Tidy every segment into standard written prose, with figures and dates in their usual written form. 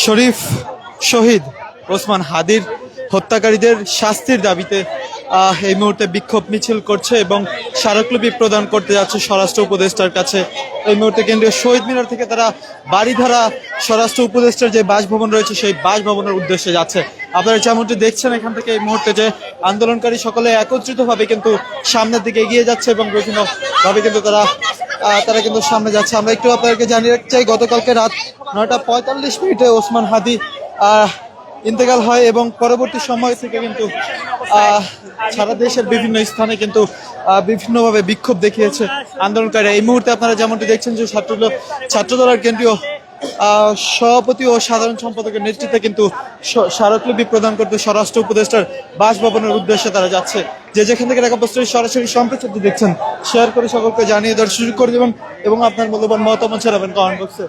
শরীফ শহীদ ওসমান হাদির হত্যাকারীদের শাস্তির দাবিতে এই মুহূর্তে বিক্ষোভ মিছিল করছে এবং স্মারকলিপি প্রদান করতে যাচ্ছে স্বরাষ্ট্র উপদেষ্টার কাছে। এই মুহূর্তে কেন্দ্রীয় শহীদ মিনার থেকে তারা বাড়িধারা স্বরাষ্ট্র উপদেষ্টার যে বাসভবন রয়েছে সেই বাসভবনের উদ্দেশ্যে যাচ্ছে। আপনারা যেমনটি দেখছেন এখান থেকে এই মুহূর্তে যে আন্দোলনকারী সকলে একত্রিতভাবে কিন্তু সামনের দিকে এগিয়ে যাচ্ছে এবং বিভিন্নভাবে কিন্তু তারা কিন্তু সামনে যাচ্ছে। আমরা একটু আপনাদেরকে জানিয়ে রাখতে চাই, গতকালকে রাত 9:45 ওসমান হাদি ইন্তেকাল হয় এবং পরবর্তী সময় থেকে কিন্তু সারা দেশের বিভিন্ন স্থানে কিন্তু বিভিন্নভাবে বিক্ষোভ দেখিয়েছে আন্দোলনকারীরা। এই মুহূর্তে আপনারা যেমনটি দেখছেন যে ছাত্রদলের কেন্দ্রীয় সভাপতি ও সাধারণ সম্পাদকের নেতৃত্বে কিন্তু স্মারকলিপি প্রদান করতে স্বরাষ্ট্র উপদেষ্টার বাসভবনের উদ্দেশ্যে তারা যাচ্ছে। যে যেখান থেকে ঢাকা পোস্টের সরাসরি সম্প্রচারটি দেখছেন শেয়ার করে সকলকে জানিয়ে দেওয়ার সুযোগ করে দেবেন এবং আপনার মূল্যবান মতামত জানাবেন কমেন্ট বক্সে।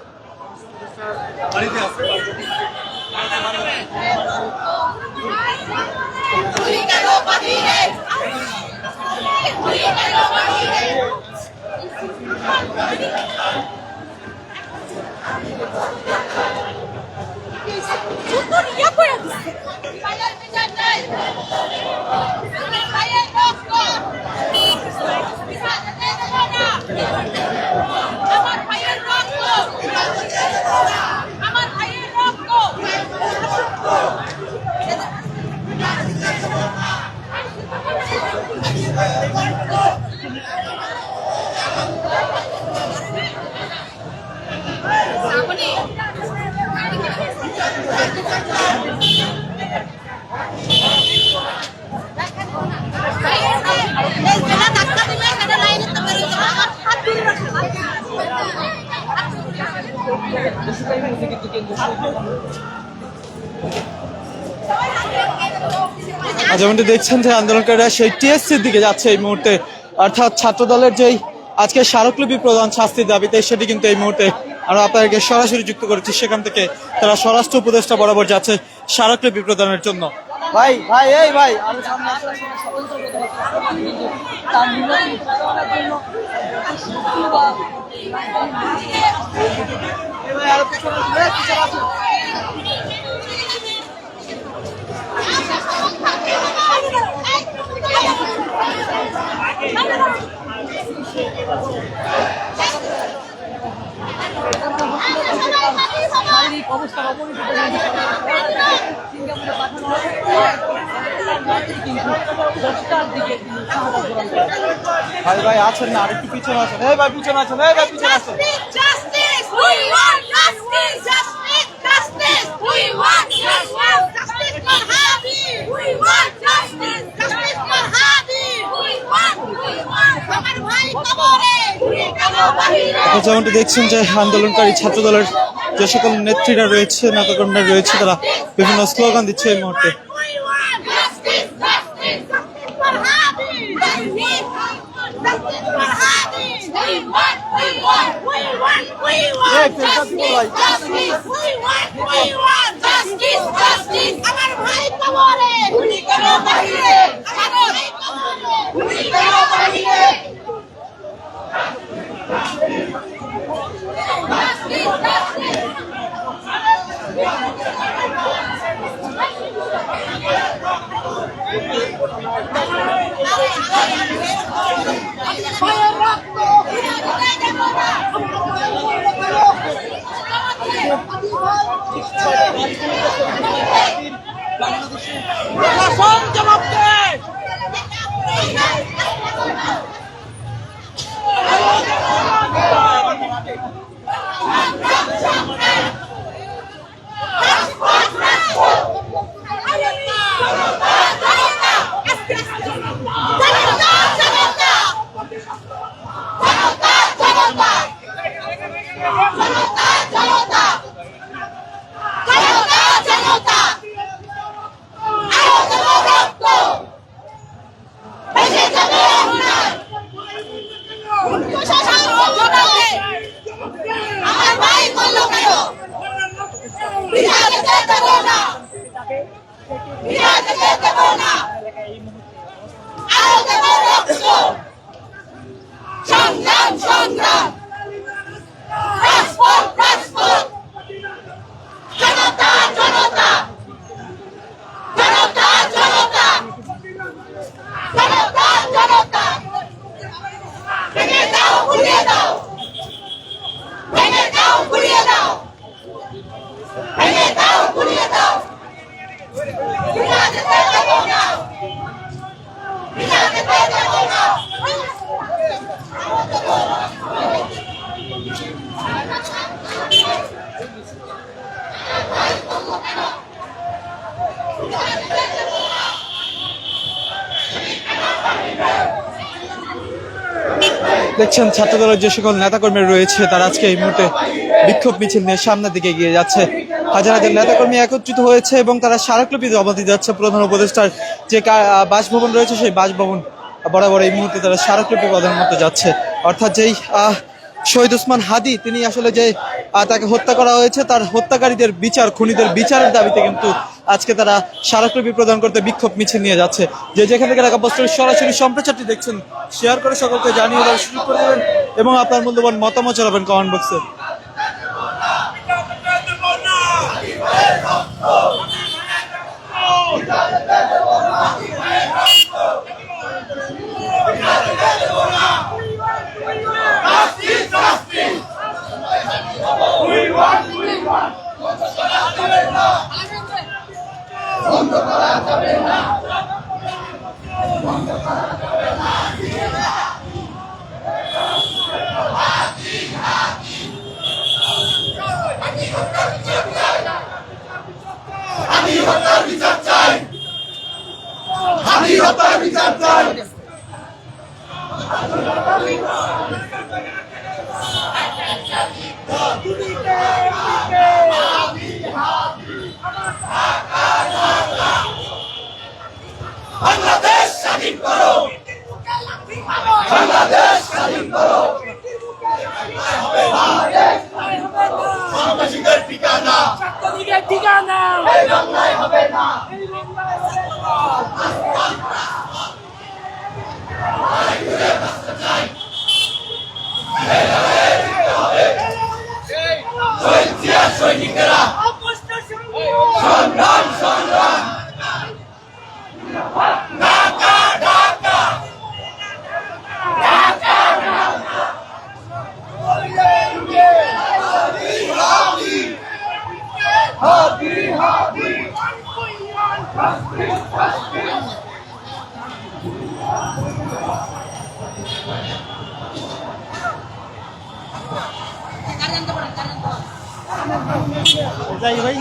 যেমনটি দেখছেন যে আন্দোলনকারীরা সেই টিএসসির দিকে যাচ্ছে এই মুহূর্তে, অর্থাৎ ছাত্রদলের যেই আজকে স্মারকলিপি প্রদান শাস্তির দাবিতে সেটি কিন্তু এই মুহূর্তে আমরা আপনাদেরকে সরাসরি যুক্ত করেছি। সেখান থেকে তারা স্বরাষ্ট্র উপদেষ্টা বরাবর যাচ্ছে স্মারকলিপি প্রদানের জন্য। ভাই ভাই এই ভাই শারীরিক অবস্থার অবনতি ভাই ভাই আছেন না, আরেকটু পিছনে আছেন। এই ভাই পিছনে আছেন, এই ভাই পিছনে আছেন। যেমনটি দেখছেন যে আন্দোলনকারী ছাত্রদলের যে সকল নেত্রীরা রয়েছে, নেতাকর্মীরা রয়েছে, তারা বিভিন্ন স্লোগান দিচ্ছে এই মুহূর্তে। দেখছেন ছাত্রদলের যে সকল নেতাকর্মী রয়েছে তারা আজকে এই মুহূর্তে বিক্ষোভ মিছিল নিয়ে সামনের দিকে এগিয়ে যাচ্ছে। হাজার হাজার নেতাকর্মী একত্রিত হয়েছে এবং তারা স্মারকলিপি জমা দিতে যাচ্ছে প্রধান উপদেষ্টার যে বাসভবন রয়েছে সেই বাসভবন বরাবর এই মুহূর্তে তারা স্মারকলিপি প্রদান করতে যাচ্ছে। অর্থাৎ যেই শহীদ ওসমান হাদি তিনি আসলে যে তাকে হত্যা করা হয়েছে তার হত্যাকারীদের বিচার, খুনিদের বিচারের দাবিতে কিন্তু আজকে তারা স্মারকলিপি প্রদান করতে বিক্ষোভ মিছিল নিয়ে যাচ্ছে। যে যেখান থেকে ঢাকা পোস্টের সরাসরি সম্প্রচারটি দেখছেন শেয়ার করে সকলকে জানিয়ে দেওয়ার সুযোগ করে দেবেন এবং আপনার মূল্যবান মতামত জানাবেন কমেন্ট বক্সে। বাংলাদেশ স্বাধীন করো, বাংলাদেশ স্বাধীন করো, সন্ত্রাসীদের ঠিকানা, ছাত্রলীগের ঠিকানা এই বাংলায় হবে না। সৈনিকেরা সংগ্রাম সংগ্রাম, ঢাকা ঢাকা হাদি হাদি যাই ভাই।